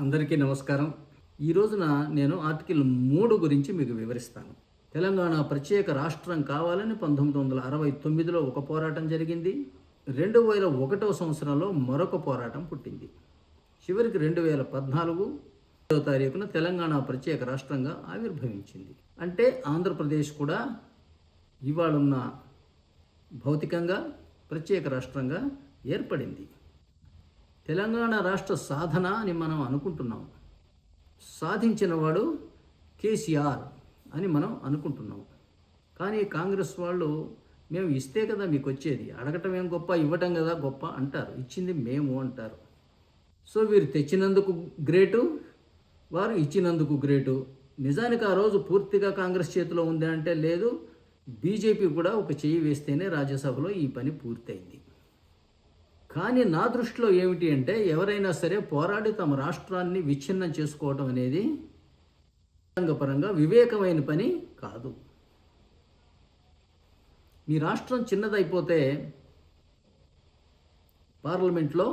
అందరికీ నమస్కారం. ఈ రోజున నేను ఆర్టికల్ 3 గురించి మీకు వివరిస్తాను. తెలంగాణ ప్రత్యేక రాష్ట్రం కావాలని 1969లో ఒక పోరాటం జరిగింది. 2001వ సంవత్సరంలో మరొక పోరాటం పుట్టింది. చివరికి 2014వ తారీఖున తెలంగాణ ప్రత్యేక రాష్ట్రంగా ఆవిర్భవించింది. అంటే ఆంధ్రప్రదేశ్ కూడా ఇవాళున్న భౌతికంగా ప్రత్యేక రాష్ట్రంగా ఏర్పడింది. తెలంగాణ రాష్ట్ర సాధన అని మనం అనుకుంటున్నాం. సాధించిన వాడు కేసీఆర్ అని మనం అనుకుంటున్నాం. కానీ కాంగ్రెస్ వాళ్ళు మేము ఇస్తే కదా మీకు వచ్చేది, అడగటం ఏం గొప్ప, ఇవ్వటం కదా గొప్ప అంటారు. ఇచ్చింది మేము అంటారు. సో వీరు తెచ్చినందుకు గ్రేటు, వారు ఇచ్చినందుకు గ్రేటు. నిజానికి ఆ రోజు పూర్తిగా కాంగ్రెస్ చేతిలో ఉంది అంటే లేదు, బీజేపీ కూడా ఒక చెయ్యి వేస్తేనే రాజ్యసభలో ఈ పని పూర్తయింది. కానీ నా దృష్టిలో ఏమిటి అంటే, ఎవరైనా సరే పోరాడి తమ రాష్ట్రాన్ని విచ్ఛిన్నం చేసుకోవడం అనేది రాజ్యాంగపరంగా వివేకమైన పని కాదు. మీ రాష్ట్రం చిన్నదైపోతే పార్లమెంట్లో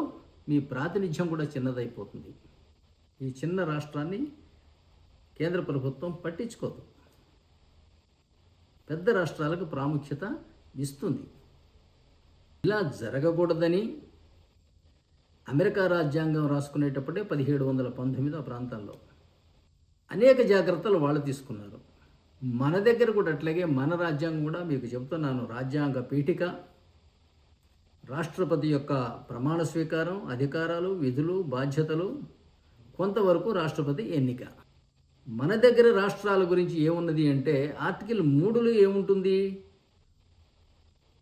మీ ప్రాతినిధ్యం కూడా చిన్నదైపోతుంది. ఈ చిన్న రాష్ట్రాన్ని కేంద్ర ప్రభుత్వం పట్టించుకోదు, పెద్ద రాష్ట్రాలకు ప్రాముఖ్యత ఇస్తుంది. ఇలా జరగకూడదని అమెరికా రాజ్యాంగం రాసుకునేటప్పుడే 1719 ఆ ప్రాంతాల్లో అనేక జాగ్రత్తలు వాళ్ళు తీసుకున్నారు. మన దగ్గర కూడా అట్లాగే మన రాజ్యాంగం కూడా మీకు చెబుతున్నాను. రాజ్యాంగ పీఠిక, రాష్ట్రపతి యొక్క ప్రమాణ స్వీకారం, అధికారాలు, విధులు, బాధ్యతలు, కొంతవరకు రాష్ట్రపతి ఎన్నిక. మన దగ్గర రాష్ట్రాల గురించి ఏమున్నది అంటే, ఆర్టికల్ 3లో ఏముంటుంది?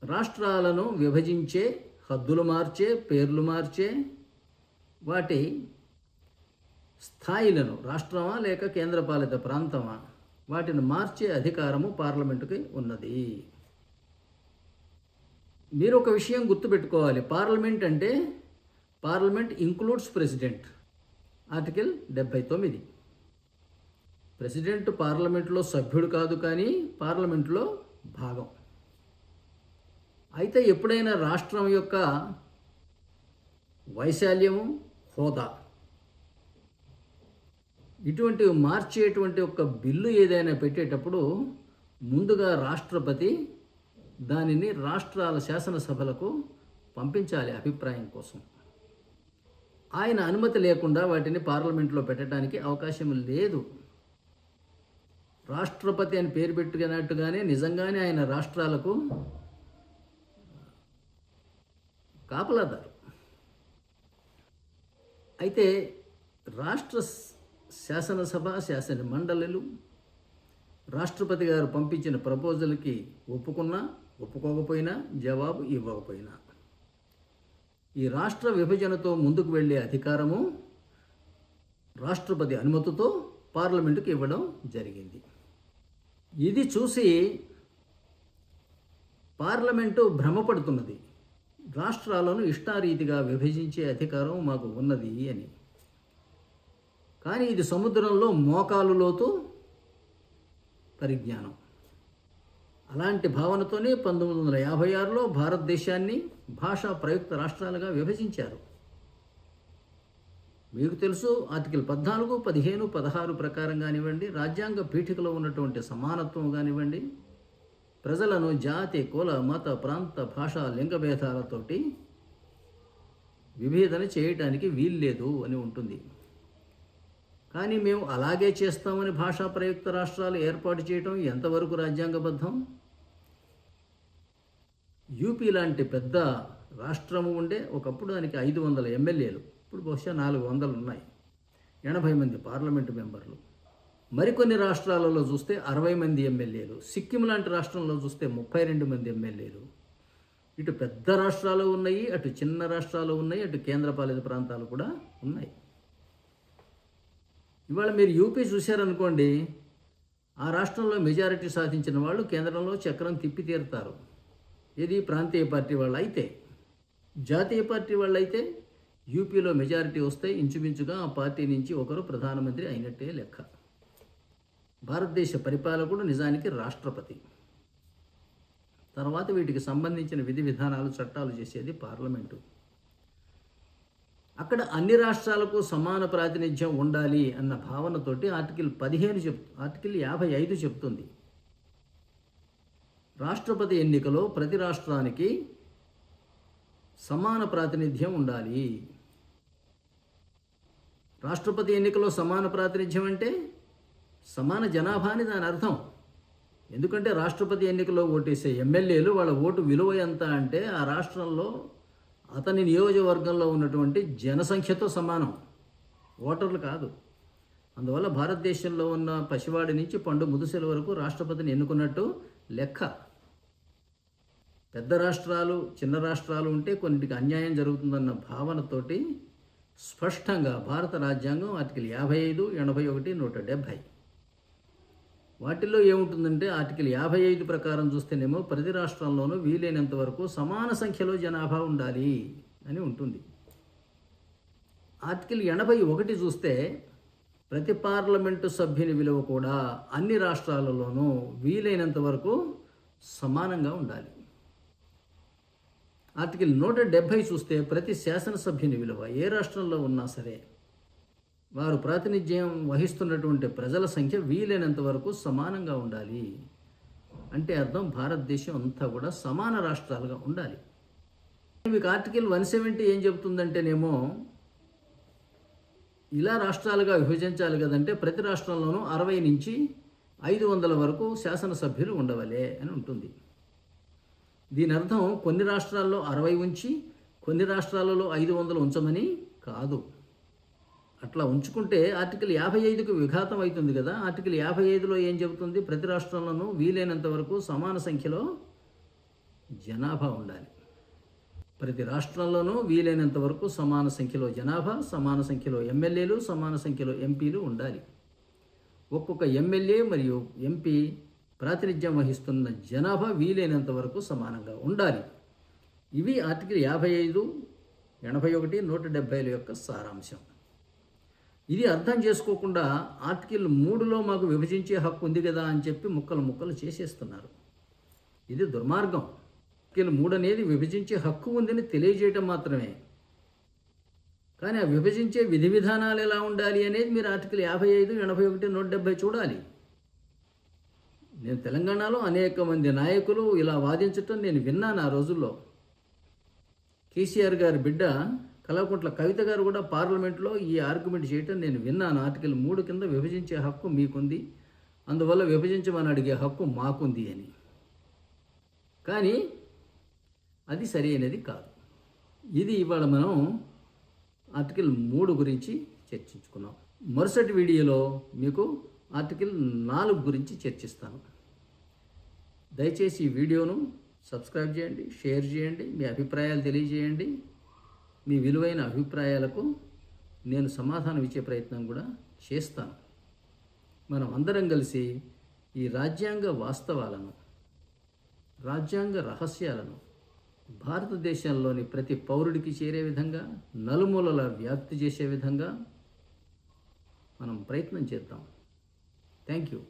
రాష్ట్రాలను విభజించే, హద్దులు మార్చే, పేర్లు మార్చే, వాటి స్థాయిలను, రాష్ట్రమా లేక కేంద్రపాలిత ప్రాంతమా, వాటిని మార్చే అధికారము పార్లమెంటుకి ఉన్నది. మీరు ఒక విషయం గుర్తుపెట్టుకోవాలి. పార్లమెంట్ అంటే parliament includes president. Article 79. President పార్లమెంట్లో సభ్యుడు కాదు, కానీ పార్లమెంట్లో భాగం. అయితే ఎప్పుడైనా రాష్ట్రం యొక్క వైశాల్యము, హోదా ఇటువంటివి మార్చేటువంటి ఒక బిల్లు ఏదైనా పెట్టేటప్పుడు ముందుగా రాష్ట్రపతి దానిని రాష్ట్రాల శాసనసభలకు పంపించాలి అభిప్రాయం కోసం. ఆయన అనుమతి లేకుండా వాటిని పార్లమెంట్లో పెట్టడానికి అవకాశం లేదు. రాష్ట్రపతి అని పేరు పెట్టుకున్నట్టుగానే నిజంగానే ఆయన రాష్ట్రాలకు కాపలాదారు. అయితే రాష్ట్ర శాసనసభ, శాసన మండలిలు రాష్ట్రపతి గారు పంపించిన ప్రపోజల్కి ఒప్పుకున్నా ఒప్పుకోకపోయినా, జవాబు ఇవ్వకపోయినా, ఈ రాష్ట్ర విభజనతో ముందుకు వెళ్ళే అధికారము రాష్ట్రపతి అనుమతితో పార్లమెంటుకి ఇవ్వడం జరిగింది. ఇది చూసి పార్లమెంటు భ్రమపడుతున్నది, రాష్ట్రాలను ఇష్టారీతిగా విభజించే అధికారం మాకు ఉన్నది అని. కానీ ఇది సముద్రంలో మోకాలు లోతు పరిజ్ఞానం. అలాంటి భావనతోనే 1956లో భారతదేశాన్ని భాషా ప్రయుక్త రాష్ట్రాలుగా విభజించారు. మీకు తెలుసు, ఆర్టికల్ 14, 15, 16 ప్రకారం కానివ్వండి, రాజ్యాంగ పీఠికలో ఉన్నటువంటి సమానత్వం కానివ్వండి, ప్రజలను జాతి, కుల, మత, ప్రాంత, భాష, లింగ భేదాలతోటి విభేదన చేయటానికి వీల్లేదు అని ఉంటుంది. కానీ మేము అలాగే చేస్తామని భాషా ప్రయుక్త రాష్ట్రాలు ఏర్పాటు చేయటం ఎంతవరకు రాజ్యాంగబద్ధం? యూపీ లాంటి పెద్ద రాష్ట్రము ఉండే, ఒకప్పుడు దానికి 500 ఎమ్మెల్యేలు, ఇప్పుడు బహుశా 400 ఉన్నాయి, 80 మంది పార్లమెంటు మెంబర్లు. మరికొన్ని రాష్ట్రాలలో చూస్తే 60 మంది ఎమ్మెల్యేలు, సిక్కిం లాంటి రాష్ట్రంలో చూస్తే 32 మంది ఎమ్మెల్యేలు. ఇటు పెద్ద రాష్ట్రాలు ఉన్నాయి, అటు చిన్న రాష్ట్రాలు ఉన్నాయి, అటు కేంద్రపాలిత ప్రాంతాలు కూడా ఉన్నాయి. ఇవాళ మీరు యూపీ చూశారనుకోండి, ఆ రాష్ట్రంలో మెజారిటీ సాధించిన వాళ్ళు కేంద్రంలో చక్రం తిప్పి తీరుతారు. ఇది ప్రాంతీయ పార్టీ వాళ్ళు అయితే. జాతీయ పార్టీ వాళ్ళు అయితే యూపీలో మెజారిటీ వస్తే ఇంచుమించుగా ఆ పార్టీ నుంచి ఒకరు ప్రధానమంత్రి అయినట్టే లెక్క. భారతదేశ పరిపాలకుడు నిజానికి రాష్ట్రపతి. తర్వాత వీటికి సంబంధించిన విధి విధానాలు, చట్టాలు చేసేది పార్లమెంటు. అక్కడ అన్ని రాష్ట్రాలకు సమాన ప్రాతినిధ్యం ఉండాలి అన్న భావనతోటి ఆర్టికల్ 55 చెప్తుంది. రాష్ట్రపతి ఎన్నికలో ప్రతి రాష్ట్రానికి సమాన ప్రాతినిధ్యం ఉండాలి. రాష్ట్రపతి ఎన్నికలో సమాన ప్రాతినిధ్యం అంటే సమాన జనాభా అని దాని అర్థం. ఎందుకంటే రాష్ట్రపతి ఎన్నికలో ఓటేసే ఎమ్మెల్యేలు వాళ్ళ ఓటు విలువ ఎంత అంటే ఆ రాష్ట్రంలో అతని నియోజకవర్గంలో ఉన్నటువంటి జనసంఖ్యతో సమానం, ఓటర్లు కాదు. అందువల్ల భారతదేశంలో ఉన్న పసివాడి నుంచి పండు ముదుసెల వరకు రాష్ట్రపతిని ఎన్నుకున్నట్టు లెక్క. పెద్ద రాష్ట్రాలు చిన్న రాష్ట్రాలు ఉంటే కొన్నిటికి అన్యాయం జరుగుతుందన్న భావనతోటి స్పష్టంగా భారత రాజ్యాంగం ఆర్టికల్ 55, 81, 170 వాటిల్లో ఏముంటుందంటే ఆర్టికల్ 55 ప్రకారం చూస్తేనేమో ప్రతి రాష్ట్రంలోనూ వీలైనంత వరకు సమాన సంఖ్యలో జనాభా ఉండాలి అని ఉంటుంది. ఆర్టికల్ 81 చూస్తే ప్రతి పార్లమెంటు సభ్యుని విలువ కూడా అన్ని రాష్ట్రాలలోనూ వీలైనంత వరకు సమానంగా ఉండాలి. ఆర్టికల్ 170 చూస్తే ప్రతి శాసనసభ్యుని విలువ ఏ రాష్ట్రంలో ఉన్నా సరే వారు ప్రాతినిధ్యం వహిస్తున్నటువంటి ప్రజల సంఖ్య వీలైనంత వరకు సమానంగా ఉండాలి. అంటే అర్థం భారతదేశం అంతా కూడా సమాన రాష్ట్రాలుగా ఉండాలి. మీకు ఆర్టికల్ 170 ఏం చెబుతుందంటేనేమో ఇలా రాష్ట్రాలుగా విభజించాలి కదంటే ప్రతి రాష్ట్రంలోనూ 60 నుంచి 500 వరకు శాసనసభ్యులు ఉండవలే అని ఉంటుంది. దీని అర్థం కొన్ని రాష్ట్రాల్లో 60 ఉంచి కొన్ని రాష్ట్రాలలో 500 ఉంచమని కాదు. అట్లా ఉంచుకుంటే ఆర్టికల్ 55కు విఘాతం అవుతుంది కదా. ఆర్టికల్ 55లో ఏం చెబుతుంది? ప్రతి రాష్ట్రంలోనూ వీలైనంత వరకు సమాన సంఖ్యలో జనాభా ఉండాలి. ప్రతి రాష్ట్రంలోనూ వీలైనంత వరకు సమాన సంఖ్యలో జనాభా, సమాన సంఖ్యలో ఎమ్మెల్యేలు, సమాన సంఖ్యలో ఎంపీలు ఉండాలి. ఒక్కొక్క ఎమ్మెల్యే మరియు ఎంపీ ప్రాతినిధ్యం వహిస్తున్న జనాభా వీలైనంత వరకు సమానంగా ఉండాలి. ఇవి ఆర్టికల్ 55, 81, 170 యొక్క సారాంశం. ఇది అర్థం చేసుకోకుండా ఆర్టికల్ 3లో మాకు విభజించే హక్కు ఉంది కదా అని చెప్పి ముక్కలు చేసేస్తున్నారు. ఇది దుర్మార్గం. ఆర్టికల్ 3 అనేది విభజించే హక్కు ఉందని తెలియజేయటం మాత్రమే. కానీ ఆ విభజించే విధి విధానాలు ఎలా ఉండాలి అనేది మీరు ఆర్టికల్ 55, 81, 170 చూడాలి. నేను తెలంగాణలో అనేక మంది నాయకులు ఇలా వాదించటం నేను విన్నాను. ఆ రోజుల్లో కేసీఆర్ గారి బిడ్డ కల్వకుంట్ల కవిత గారు కూడా పార్లమెంట్లో ఈ ఆర్గ్యుమెంట్ చేయటం నేను విన్నాను. ఆర్టికల్ 3 కింద విభజించే హక్కు మీకుంది, అందువల్ల విభజించమని అడిగే హక్కు మాకుంది అని. కానీ అది సరి అయినది కాదు. ఇది ఇవాళ మనం ఆర్టికల్ 3 గురించి చర్చించుకున్నాం. మరుసటి వీడియోలో మీకు ఆర్టికల్ 4 గురించి చర్చిస్తాను. దయచేసి ఈ వీడియోను సబ్స్క్రైబ్ చేయండి, షేర్ చేయండి, మీ అభిప్రాయాలు తెలియజేయండి. మీ విలువైన అభిప్రాయాలకు నేను సమాధానం ఇచ్చే ప్రయత్నం కూడా చేస్తాను. మనం అందరం కలిసి ఈ రాజ్యాంగ వాస్తవాలను, రాజ్యాంగ రహస్యాలను భారతదేశంలోని ప్రతి పౌరుడికి చేరే విధంగా, నలుమూలలా వ్యాప్తి చేసే విధంగా మనం ప్రయత్నం చేద్దాం. Thank you.